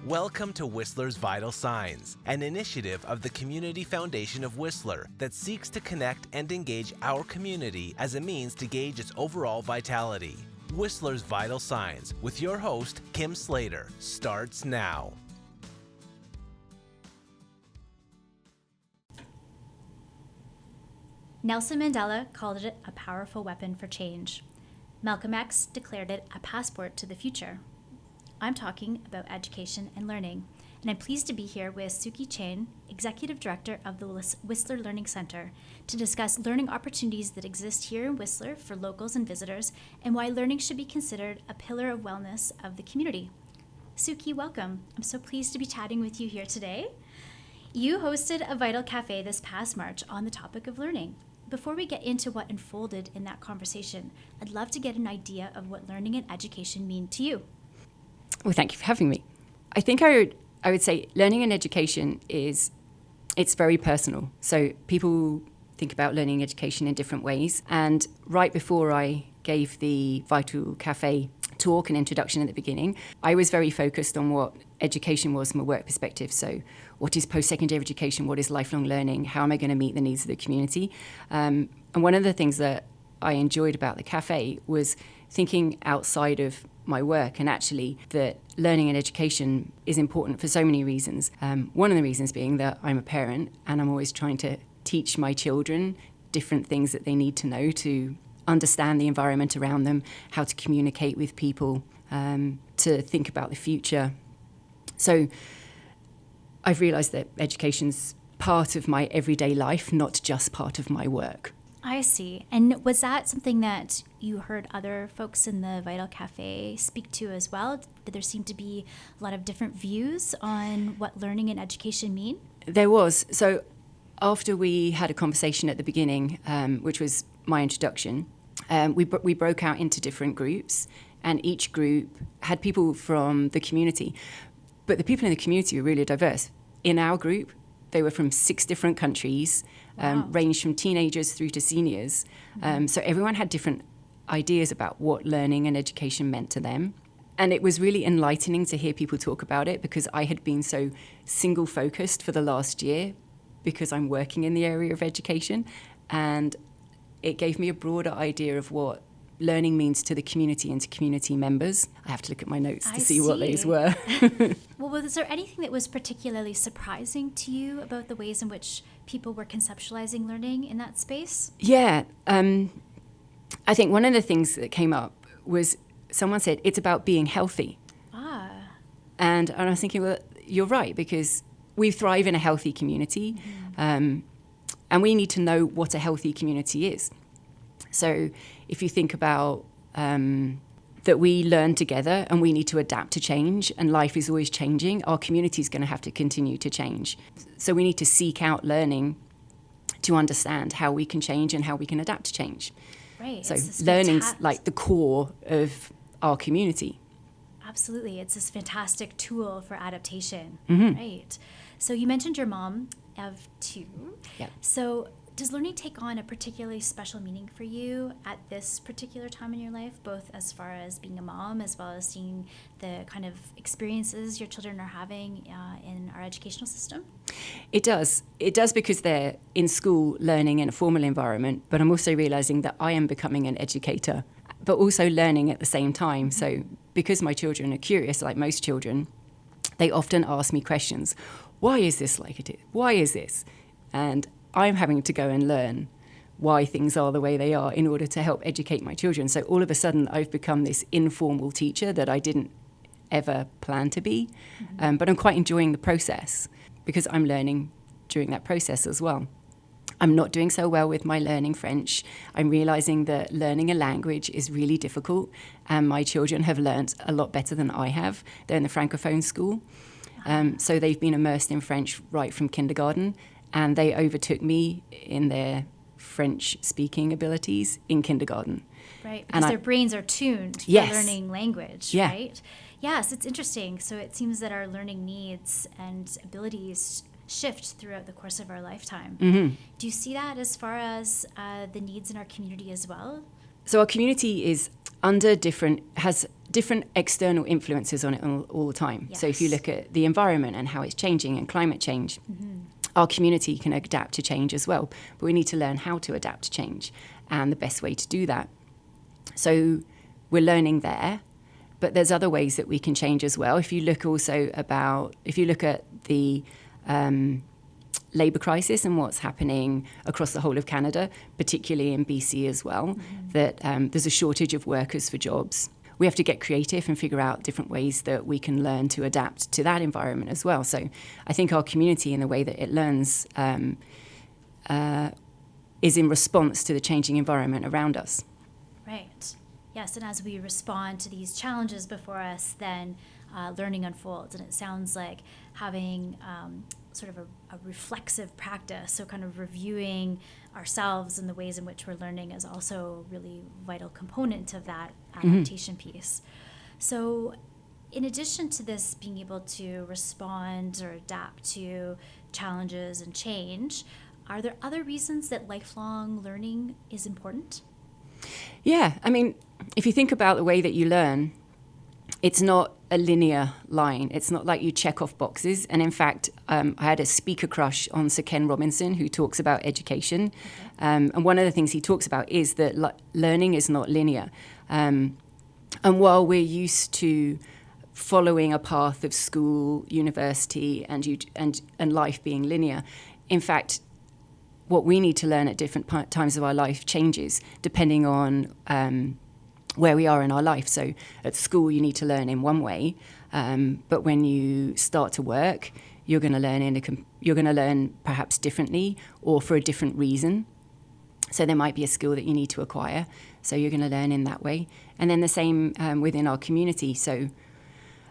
Welcome to Whistler's Vital Signs, an initiative of the Community Foundation of Whistler that seeks to connect and engage our community as a means to gauge its overall vitality. Whistler's Vital Signs, with your host, Kim Slater, starts now. Nelson Mandela called it a powerful weapon for change. Malcolm X declared it a passport to the future. I'm talking about education and learning, and I'm pleased to be here with Suki Chain, Executive Director of the Whistler Learning Center, to discuss learning opportunities that exist here in Whistler for locals and visitors, and why learning should be considered a pillar of wellness of the community. Suki, welcome. I'm so pleased to be chatting with you here today. You hosted a Vital Cafe this past March on the topic of learning. Before we get into what unfolded in that conversation, I'd love to get an idea of what learning and education mean to you. Well, thank you for having me. I think I would say learning and education it's very personal. So people think about learning and education in different ways. And right before I gave the Vital Cafe talk and introduction at the beginning, I was very focused on what education was from a work perspective. So what is post-secondary education? What is lifelong learning? How am I going to meet the needs of the community? And one of the things that I enjoyed about the cafe was thinking outside of my work, and actually that learning and education is important for so many reasons. One of the reasons being that I'm a parent and I'm always trying to teach my children different things that they need to know to understand the environment around them, how to communicate with people, to think about the future. So I've realised that education's part of my everyday life, not just part of my work. I see. And was that something that you heard other folks in the Vital Cafe speak to as well? Did there seem to be a lot of different views on what learning and education mean? There was. So after we had a conversation at the beginning, which was my introduction, we broke out into different groups, and each group had people from the community. But the people in the community were really diverse. In our group, they were from 6 different countries, ranged from teenagers through to seniors. So everyone had different ideas about what learning and education meant to them. And it was really enlightening to hear people talk about it, because I had been so single-focused for the last year because I'm working in the area of education. And it gave me a broader idea of what learning means to the community and to community members. I have to look at my notes to see what those were. Well, was there anything that was particularly surprising to you about the ways in which people were conceptualizing learning in that space? Yeah. I think one of the things that came up was someone said, it's about being healthy. And I was thinking, well, you're right, because we thrive in a healthy community. And we need to know what a healthy community is. So if you think about that we learn together and we need to adapt to change, and life is always changing, our community is going to have to continue to change. So we need to seek out learning to understand how we can change and how we can adapt to change. Right. So learning's like the core of our community. Absolutely. It's this fantastic tool for adaptation. Mm-hmm. Right. So you mentioned your mom of 2. Yeah. So does learning take on a particularly special meaning for you at this particular time in your life, both as far as being a mom as well as seeing the kind of experiences your children are having in our educational system? It does. It does, because they're in school learning in a formal environment, but I'm also realising that I am becoming an educator, but also learning at the same time. Mm-hmm. So because my children are curious, like most children, they often ask me questions. Why is this like it is? Why is this? And I'm having to go and learn why things are the way they are in order to help educate my children. So all of a sudden, I've become this informal teacher that I didn't ever plan to be. Mm-hmm. But I'm quite enjoying the process, because I'm learning during that process as well. I'm not doing so well with my learning French. I'm realising that learning a language is really difficult, and my children have learnt a lot better than I have. They're in the Francophone school. So they've been immersed in French right from kindergarten, and they overtook me in their French-speaking abilities in kindergarten. Right, because their brains are tuned for learning language, right? Yes, it's interesting. So it seems that our learning needs and abilities shift throughout the course of our lifetime. Mm-hmm. Do you see that as far as the needs in our community as well? So our community is has different external influences on it all the time. Yes. So if you look at the environment and how it's changing and climate change, our community can adapt to change as well. But we need to learn how to adapt to change and the best way to do that. So we're learning there, but there's other ways that we can change as well. If you look at the labour crisis and what's happening across the whole of Canada, particularly in BC as well, that there's a shortage of workers for jobs. We have to get creative and figure out different ways that we can learn to adapt to that environment as well. So I think our community, in the way that it learns, is in response to the changing environment around us. Right. Yes, and as we respond to these challenges before us, then learning unfolds. And it sounds like having sort of a reflexive practice, so kind of reviewing ourselves and the ways in which we're learning is also a really vital component of that adaptation piece. So in addition to this being able to respond or adapt to challenges and change, are there other reasons that lifelong learning is important? Yeah, I mean, if you think about the way that you learn, it's not a linear line. It's not like you check off boxes. And in fact, I had a speaker crush on Sir Ken Robinson, who talks about education. Okay. And one of the things he talks about is that learning is not linear. And while we're used to following a path of school, university, and life being linear, in fact, what we need to learn at different times of our life changes depending on where we are in our life. So at school, you need to learn in one way, but when you start to work, you're going to learn perhaps differently or for a different reason. So there might be a skill that you need to acquire. So you're going to learn in that way. And then the same within our community. So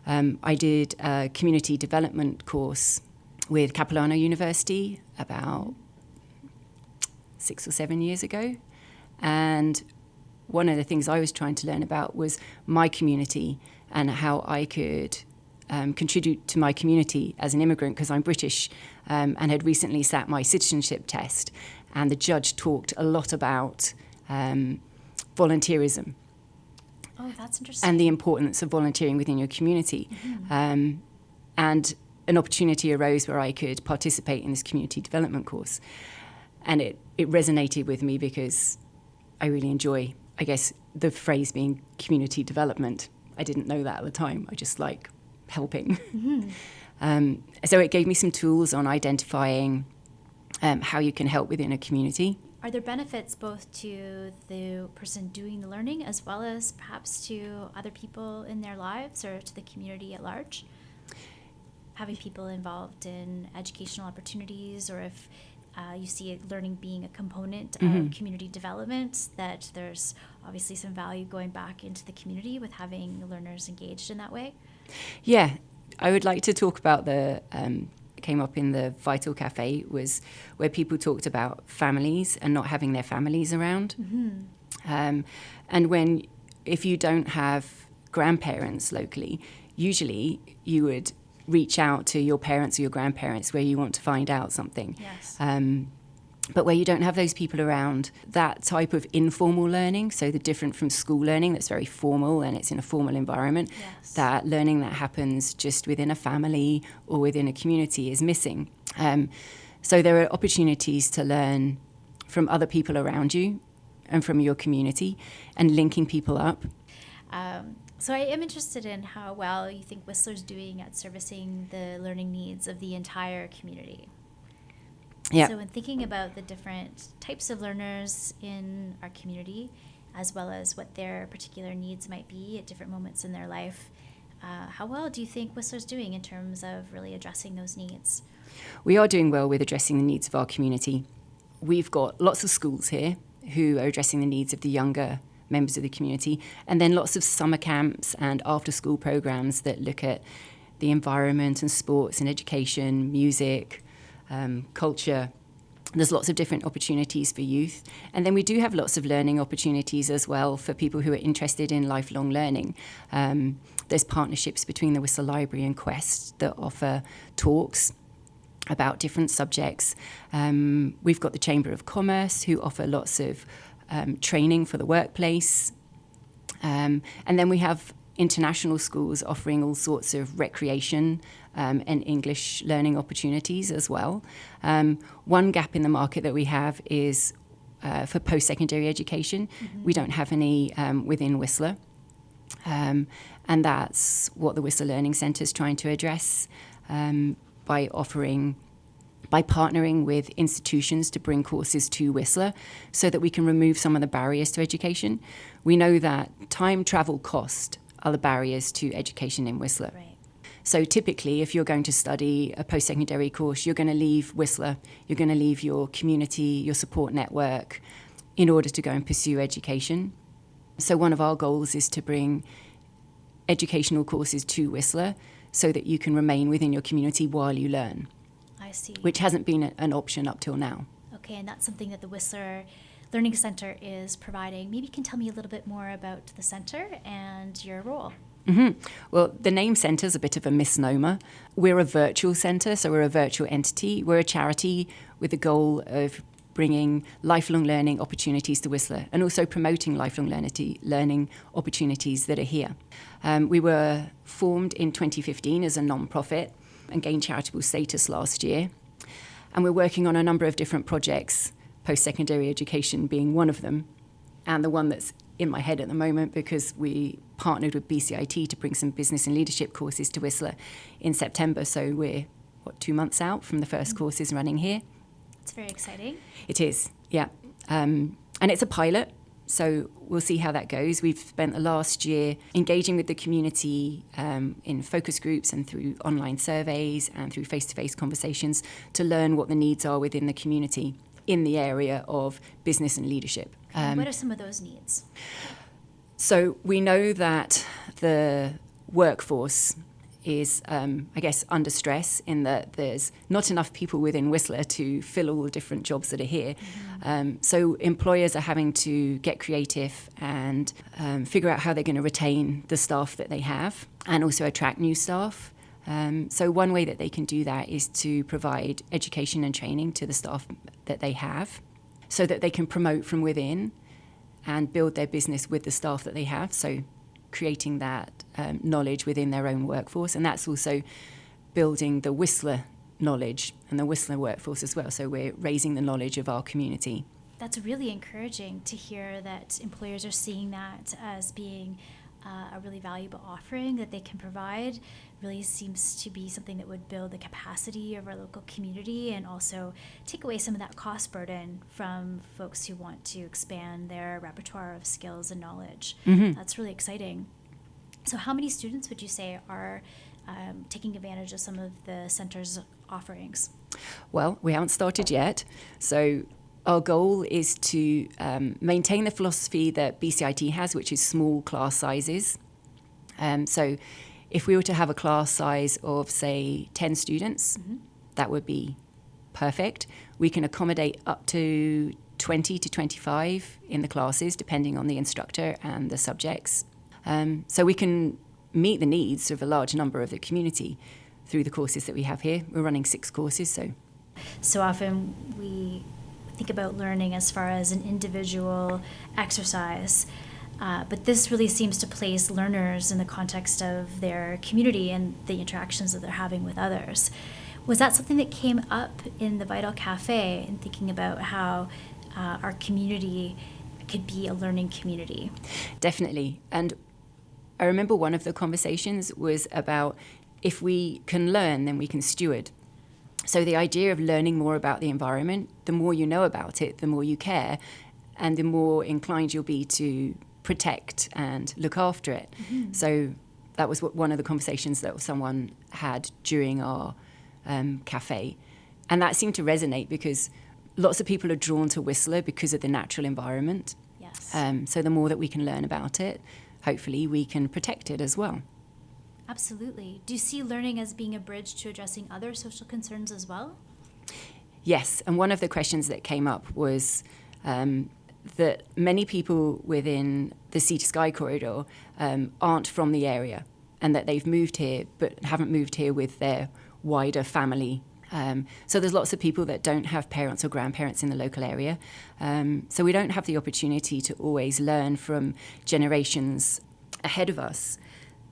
I did a community development course with Capilano University about 6 or 7 years ago. And one of the things I was trying to learn about was my community and how I could contribute to my community as an immigrant, because I'm British and had recently sat my citizenship test. And the judge talked a lot about volunteerism. Oh, that's interesting. And the importance of volunteering within your community. And an opportunity arose where I could participate in this community development course. And it resonated with me because I really enjoy, I guess, the phrase being community development. I didn't know that at the time. I just like helping. So it gave me some tools on identifying how you can help within a community. Are there benefits both to the person doing the learning as well as perhaps to other people in their lives or to the community at large? Having people involved in educational opportunities, or if you see learning being a component of community development, that there's obviously some value going back into the community with having learners engaged in that way? Yeah, I would like to talk about came up in the Vital Cafe, was where people talked about families and not having their families around. And if you don't have grandparents locally, usually you would reach out to your parents or your grandparents where you want to find out something. Yes. But where you don't have those people around, that type of informal learning, so the different from school learning that's very formal and it's in a formal environment, Yes. that learning that happens just within a family or within a community is missing. So there are opportunities to learn from other people around you and from your community and linking people up. So I am interested in how well you think Whistler's doing at servicing the learning needs of the entire community. Yeah. So in thinking about the different types of learners in our community, as well as what their particular needs might be at different moments in their life, how well do you think Whistler's doing in terms of really addressing those needs? We are doing well with addressing the needs of our community. We've got lots of schools here who are addressing the needs of the younger members of the community, and then lots of summer camps and after-school programs that look at the environment and sports and education, music, culture. There's lots of different opportunities for youth. And then we do have lots of learning opportunities as well for people who are interested in lifelong learning. There's partnerships between the Whistler Library and Quest that offer talks about different subjects. We've got the Chamber of Commerce who offer lots of training for the workplace. And then we have international schools offering all sorts of recreation and English learning opportunities as well. One gap in the market that we have is for post-secondary education. Mm-hmm. We don't have any within Whistler. And that's what the Whistler Learning Centre is trying to address by partnering with institutions to bring courses to Whistler so that we can remove some of the barriers to education. We know that time, travel, cost are the barriers to education in Whistler. Right. So typically, if you're going to study a post-secondary course, you're going to leave Whistler, you're going to leave your community, your support network, in order to go and pursue education. So one of our goals is to bring educational courses to Whistler so that you can remain within your community while you learn. I see. Which hasn't been an option up till now. Okay, and that's something that the Whistler Learning Centre is providing. Maybe you can tell me a little bit more about the centre and your role. Mm-hmm. Well, the name centre is a bit of a misnomer. We're a virtual centre, so we're a virtual entity. We're a charity with the goal of bringing lifelong learning opportunities to Whistler and also promoting lifelong learning opportunities that are here. We were formed in 2015 as a non-profit and gained charitable status last year. And we're working on a number of different projects, post-secondary education being one of them, and the one that's in my head at the moment because we partnered with BCIT to bring some business and leadership courses to Whistler in September. So we're, 2 months out from the first courses running here. It's very exciting. It is, yeah. And it's a pilot, so we'll see how that goes. We've spent the last year engaging with the community in focus groups and through online surveys and through face-to-face conversations to learn what the needs are within the community in the area of business and leadership. What are some of those needs? So we know that the workforce is, under stress in that there's not enough people within Whistler to fill all the different jobs that are here. Mm-hmm. So employers are having to get creative and figure out how they're going to retain the staff that they have and also attract new staff. So one way that they can do that is to provide education and training to the staff that they have so that they can promote from within and build their business with the staff that they have. So creating that knowledge within their own workforce. And that's also building the Whistler knowledge and the Whistler workforce as well. So we're raising the knowledge of our community. That's really encouraging to hear that employers are seeing that as being a really valuable offering that they can provide. Really seems to be something that would build the capacity of our local community and also take away some of that cost burden from folks who want to expand their repertoire of skills and knowledge. Mm-hmm. That's really exciting. So how many students would you say are taking advantage of some of the center's offerings? Well, we haven't started yet. So our goal is to maintain the philosophy that BCIT has, which is small class sizes. So if we were to have a class size of, say, 10 students, mm-hmm. that would be perfect. We can accommodate up to 20 to 25 in the classes, depending on the instructor and the subjects. So we can meet the needs of a large number of the community through the courses that we have here. We're running 6 courses. So often we think about learning as far as an individual exercise. But this really seems to place learners in the context of their community and the interactions that they're having with others. Was that something that came up in the Vital Cafe in thinking about how our community could be a learning community? Definitely. And I remember one of the conversations was about if we can learn, then we can steward. So the idea of learning more about the environment, the more you know about it, the more you care, and the more inclined you'll be to protect and look after it. Mm-hmm. So that was one of the conversations that someone had during our cafe. And that seemed to resonate because lots of people are drawn to Whistler because of the natural environment. Yes. So the more that we can learn about it, hopefully we can protect it as well. Absolutely. Do you see learning as being a bridge to addressing other social concerns as well? Yes. And one of the questions that came up was that many people within the Sea to Sky corridor aren't from the area and that they've moved here but haven't moved here with their wider family So there's lots of people that don't have parents or grandparents in the local area. So we don't have the opportunity to always learn from generations ahead of us.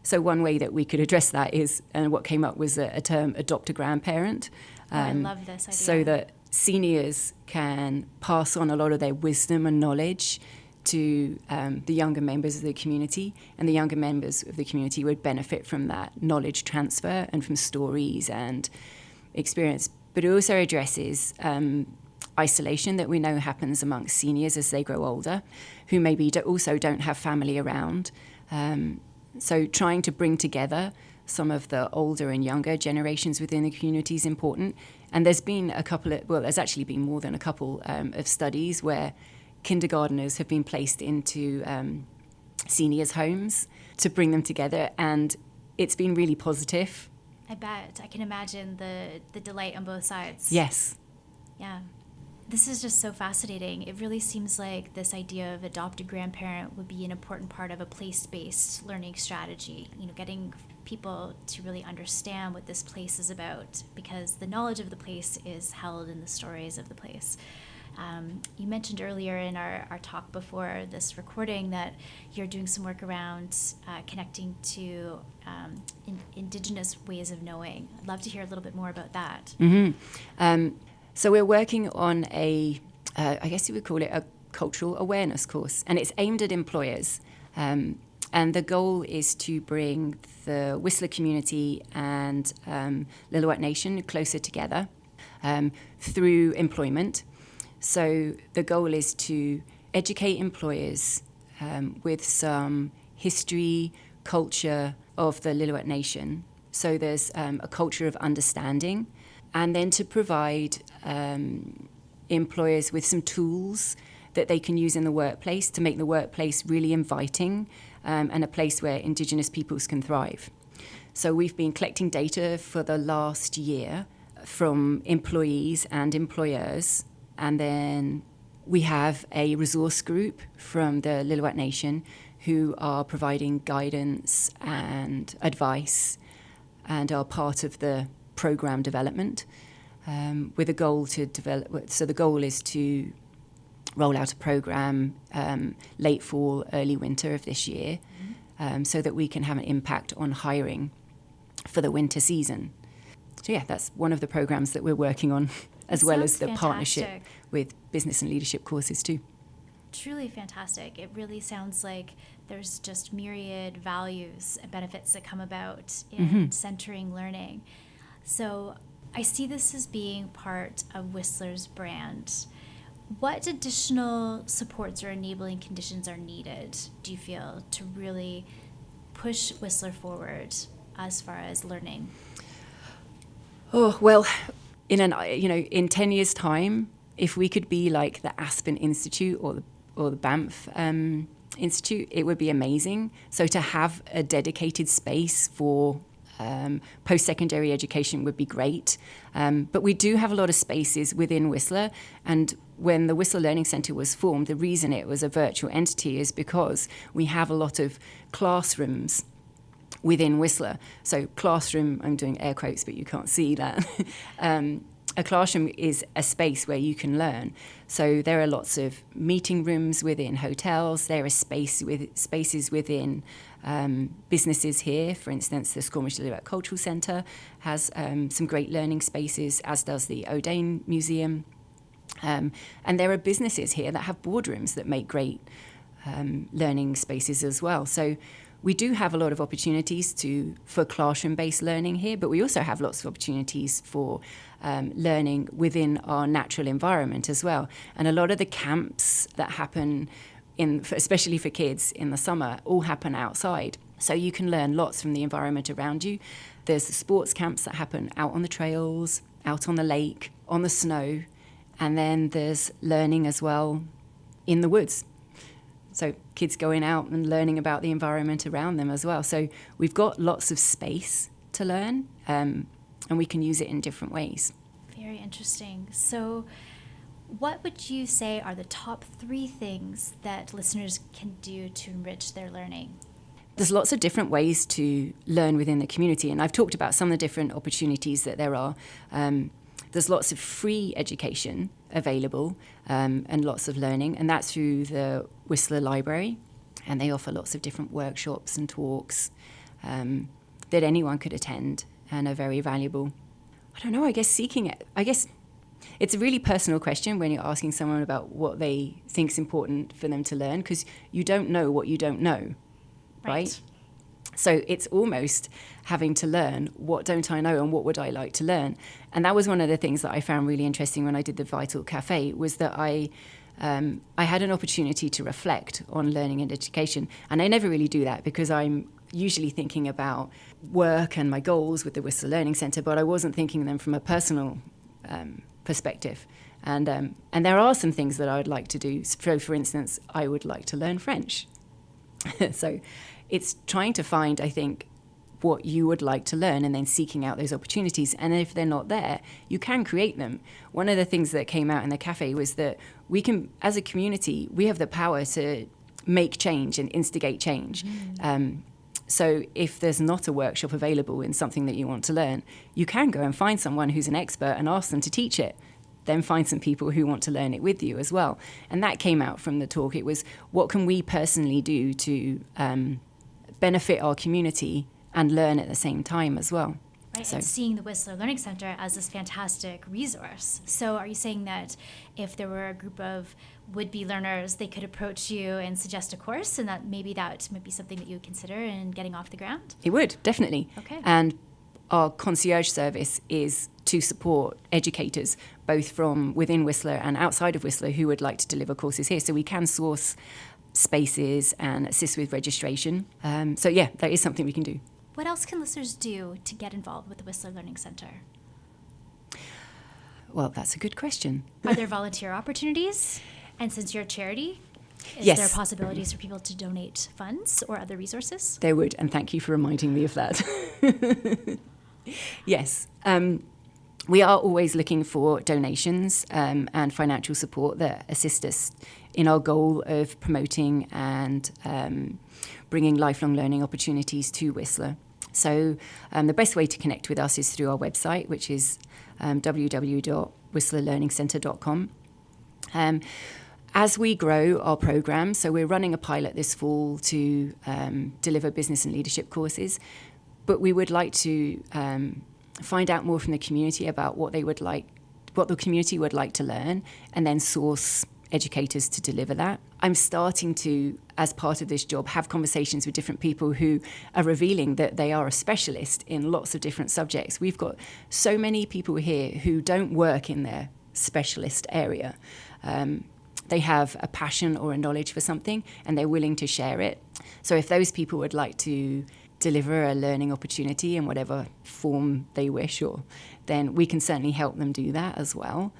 So one way that we could address that is, and what came up was a term, adopt a grandparent. I love this idea. So that seniors can pass on a lot of their wisdom and knowledge to the younger members of the community, and the younger members of the community would benefit from that knowledge transfer and from stories and experience. But it also addresses isolation that we know happens amongst seniors as they grow older, who maybe also don't have family around. So trying to bring together some of the older and younger generations within the community is important. And there's been there's actually been more than a couple of studies where kindergarteners have been placed into seniors' homes to bring them together, and it's been really positive. I bet. I can imagine the delight on both sides. Yes. Yeah. This is just so fascinating. It really seems like this idea of adopted grandparent would be an important part of a place-based learning strategy, getting people to really understand what this place is about, because the knowledge of the place is held in the stories of the place. You mentioned earlier in our talk before this recording that you're doing some work around connecting to Indigenous ways of knowing. I'd love to hear a little bit more about that. Mm-hmm. So we're working on I guess you would call it a cultural awareness course, and it's aimed at employers. And the goal is to bring the Whistler community and Lillooet Nation closer together through employment. So the goal is to educate employers with some history, culture of the Lillooet Nation. So there's a culture of understanding, and then to provide employers with some tools that they can use in the workplace to make the workplace really inviting and a place where Indigenous peoples can thrive. So we've been collecting data for the last year from employees and employers. And then we have a resource group from the Lillooet Nation who are providing guidance and advice and are part of the program development with a goal to develop. So the goal is to roll out a program late fall, early winter of this year, so that we can have an impact on hiring for the winter season. So yeah, that's one of the programs that we're working on, as well as the partnership with business and leadership courses too. Truly fantastic. It really sounds like there's just myriad values and benefits that come about in centering learning. So I see this as being part of Whistler's brand. What additional supports or enabling conditions are needed, do you feel, to really push Whistler forward as far as learning? Oh, well, in 10 years' time, if we could be like the Aspen Institute or the Banff Institute, it would be amazing. So to have a dedicated space for post-secondary education would be great. But we do have a lot of spaces within Whistler, and when the Whistler Learning Centre was formed, the reason it was a virtual entity is because we have a lot of classrooms within Whistler. So classroom, I'm doing air quotes, but you can't see that. A classroom is a space where you can learn. So there are lots of meeting rooms within hotels. There are spaces within businesses here. For instance, the Squamish Lillooet Cultural Centre has some great learning spaces, as does the O'Dane Museum. And there are businesses here that have boardrooms that make great learning spaces as well. So we do have a lot of opportunities for classroom-based learning here, but we also have lots of opportunities for learning within our natural environment as well. And a lot of the camps that happen, especially for kids in the summer, all happen outside. So you can learn lots from the environment around you. There's the sports camps that happen out on the trails, out on the lake, on the snow, and then there's learning as well in the woods. So kids going out and learning about the environment around them as well. So we've got lots of space to learn, and we can use it in different ways. Very interesting. So what would you say are the top 3 things that listeners can do to enrich their learning? There's lots of different ways to learn within the community, and I've talked about some of the different opportunities that there are. There's lots of free education available and lots of learning, and that's through the Whistler Library, and they offer lots of different workshops and talks that anyone could attend and are very valuable. I don't know, I guess it's a really personal question when you're asking someone about what they think is important for them to learn, because you don't know what you don't know, right? So it's almost having to learn, what don't I know and what would I like to learn? And that was one of the things that I found really interesting when I did the Vital Cafe, was that I had an opportunity to reflect on learning and education. And I never really do that because I'm usually thinking about work and my goals with the Whistler Learning Centre, but I wasn't thinking them from a personal perspective. And there are some things that I would like to do. So, for instance, I would like to learn French. So it's trying to find, I think, what you would like to learn and then seeking out those opportunities. And if they're not there, you can create them. One of the things that came out in the cafe was that we can, as a community, we have the power to make change and instigate change. So if there's not a workshop available in something that you want to learn, you can go and find someone who's an expert and ask them to teach it. Then find some people who want to learn it with you as well. And that came out from the talk. It was, what can we personally do to benefit our community and learn at the same time as well? Right, so, and seeing the Whistler Learning Centre as this fantastic resource. So are you saying that if there were a group of would-be learners, they could approach you and suggest a course, and that maybe that might be something that you would consider in getting off the ground? It would, definitely. Okay. And our concierge service is to support educators, both from within Whistler and outside of Whistler, who would like to deliver courses here. So we can source spaces and assist with registration. So yeah, that is something we can do. What else can listeners do to get involved with the Whistler Learning Centre? Well, that's a good question. Are there volunteer opportunities? And since you're a charity, is Yes. there possibilities for people to donate funds or other resources? There would, and thank you for reminding me of that. Yes. We are always looking for donations and financial support that assist us in our goal of promoting and bringing lifelong learning opportunities to Whistler. So the best way to connect with us is through our website, which is www.whistlerlearningcentre.com. As we grow our program, so we're running a pilot this fall to deliver business and leadership courses, but we would like to find out more from the community about what they would like, what the community would like to learn, and then source educators to deliver that. I'm starting to, as part of this job, have conversations with different people who are revealing that they are a specialist in lots of different subjects. We've got so many people here who don't work in their specialist area. They have a passion or a knowledge for something and they're willing to share it. So if those people would like to deliver a learning opportunity in whatever form they wish, or then we can certainly help them do that as well.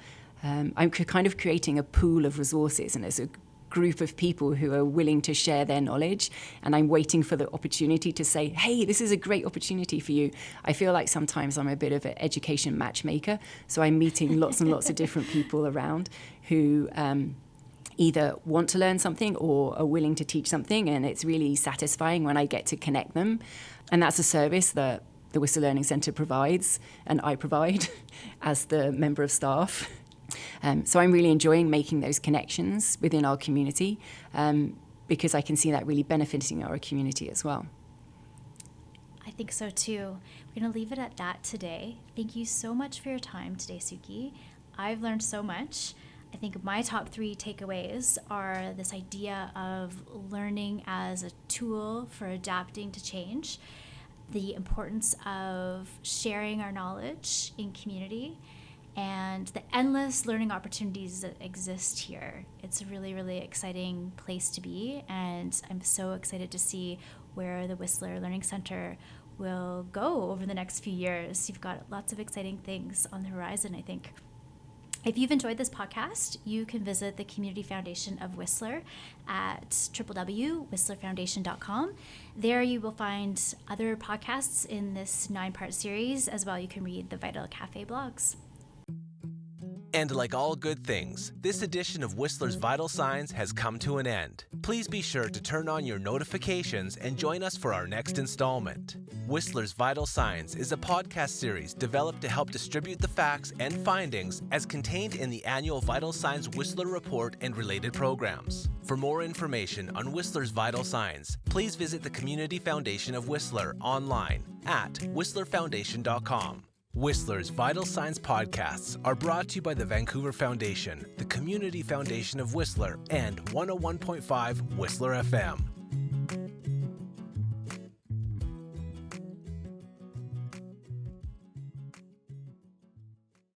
I'm kind of creating a pool of resources, and there's a group of people who are willing to share their knowledge, and I'm waiting for the opportunity to say, hey, this is a great opportunity for you. I feel like sometimes I'm a bit of an education matchmaker, so I'm meeting lots and lots of different people around who either want to learn something or are willing to teach something, and it's really satisfying when I get to connect them. And that's a service that the Whistler Learning Centre provides, and I provide as the member of staff. So I'm really enjoying making those connections within our community because I can see that really benefiting our community as well. I think so too. We're going to leave it at that today. Thank you so much for your time today, Suki. I've learned so much. I think my top 3 takeaways are this idea of learning as a tool for adapting to change, the importance of sharing our knowledge in community, and the endless learning opportunities that exist here. It's a really, really exciting place to be, and I'm so excited to see where the Whistler Learning Centre will go over the next few years. You've got lots of exciting things on the horizon, I think. If you've enjoyed this podcast, you can visit the Community Foundation of Whistler at www.whistlerfoundation.com. There you will find other podcasts in this 9-part series. As well, you can read the Vital Cafe blogs. And like all good things, this edition of Whistler's Vital Signs has come to an end. Please be sure to turn on your notifications and join us for our next installment. Whistler's Vital Signs is a podcast series developed to help distribute the facts and findings as contained in the annual Vital Signs Whistler Report and related programs. For more information on Whistler's Vital Signs, please visit the Community Foundation of Whistler online at whistlerfoundation.com. Whistler's Vital Signs podcasts are brought to you by the Vancouver Foundation, the Community Foundation of Whistler, and 101.5 Whistler FM.